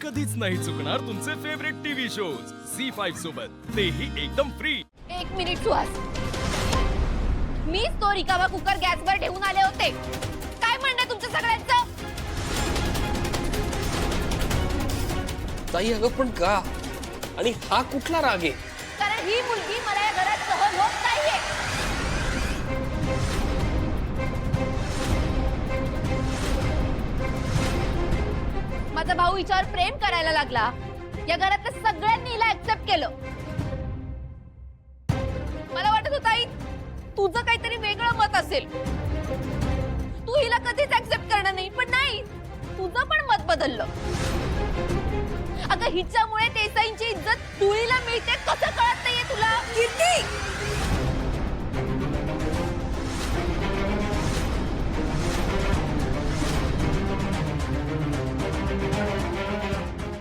कधीच नाही चुकणार तुमचे फेवरेट टीव्ही शोज झी5 सोबत, तेही एकदम फ्री। एक मिनिट सुहास, मीच तो रिकामा कुकर गॅसवर ठेवून आले होते। काय म्हणणं तुमचं सगळ्यांचं? ताई अगं पण का? आणि हा कुठला राग आहे? कारण ही मुलगी मला या घरात सहन होत नाहीये। माझा भाऊ हिच्यावर प्रेम करायला लागला, या घरातल्या सगळ्यांनी हिला ऍक्सेप्ट केलं। मला वाटत होतं आई तुझं काहीतरी वेगळं मत असेल, तू हिला कधीच ऍक्सेप्ट करणार नाही, पण नाही, तुझं पण मत बदललं। अगं हिच्यामुळे देसाईंची इज्जत धुळीला मिळते, कसं कळत नाहीये तुला? कीर्ती,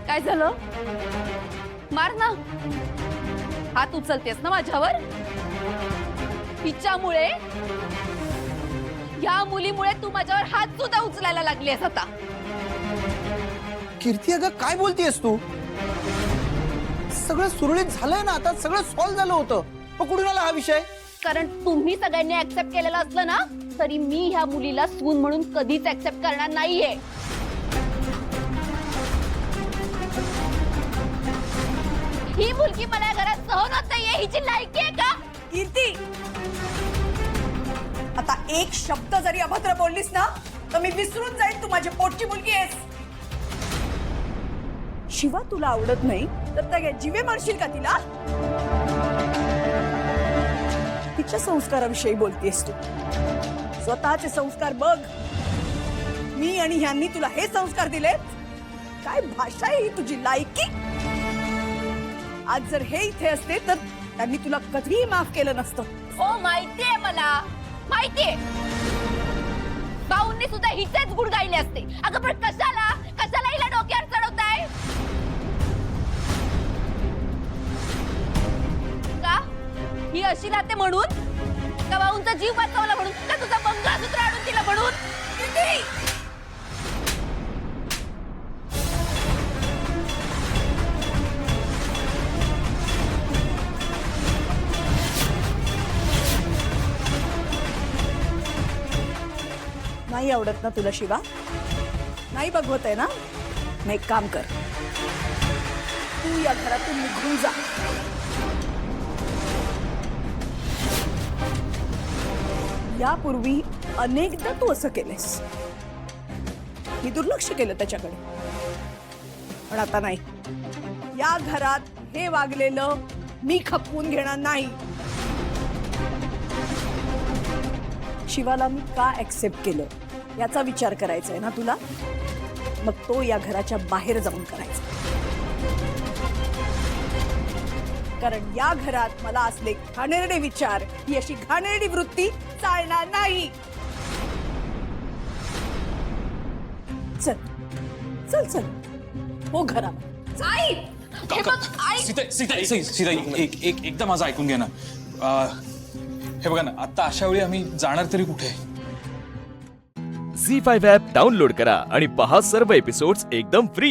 काय झालं? मार ना, हात उचलतेस ना माझ्यावर? हिच्यामुळे, या मुलीमुळे तू माझ्यावर हात सुद्धा उचलायला लागलीस आता। कीर्ती अगं काय बोलतेस तू? सगळं सुरळीत झालंय ना, आता सगळं सॉल्व्ह झालं होतं, मग कुठून आला हा विषय? कारण तुम्ही सगळ्यांनी ऍक्सेप्ट केलेलं असलं ना, तरी मी ह्या मुलीला सून म्हणून कधीच ऍक्सेप्ट करणार नाहीये। ही मुलगी मला या घरात सहन होत नाहीये, हिची लायकी आहे का? कीर्ती, आता एक शब्द जरी अभद्र बोललीस ना, तर मी विसरून जाईन तू माझी पोटची मुलगी आहेस। शिवा तुला आवडत नाही तर त्या जीवे मारशील का तिला? तिच्या संस्काराविषयी बोलतेस तू, स्वतःचे संस्कार बघ। मी आणि ह्यांनी तुला हे संस्कार दिलेत? काय भाषा आहे ही तुझी? लायकी? आज जर हे इथे असते तर त्यांनी तुला कधीही माफ केलं नसतं। ओ माहितीये मला, माहितीये, भाऊंनी सुद्धा हिचेच गुण गायले असते। अगं पण कशाला कशाला हिला डोक्यावर चढवताय? का ही अशी राहते म्हणून? का भाऊंचा जीव वाचवला म्हणून? का तुझा मंगळसूत्र आणून दिला म्हणून? किती? नाही आवडत ना तुला शिवा? नाही बघवत आहे ना? मग एक काम कर, तू या घरातून निघून जा। यापूर्वी अनेकदा तू असं केलेस, मी दुर्लक्ष केलं त्याच्याकडे, पण आता नाही। या घरात हे वागलेलं मी खपवून घेणार नाही। शिवाला मी का ऍक्सेप्ट केलं याचा विचार करायचा आहे ना तुला? मग तो या घराच्या बाहेर जाऊन करायचा, कारण या घरात मला असले घाणेरडे विचार, ही अशी घाणेरडी वृत्ती चालणार नाही। चल चल चल, हो घरात। आई, हे बघ, आई, सीता एकदा माझं ऐकून घ्या ना। हे बघा ना, आता अशा वेळी आम्ही जाणार तरी कुठे? झी5 ॲप डाउनलोड करा आणि पहा सर्व एपिसोड्स एकदम फ्री।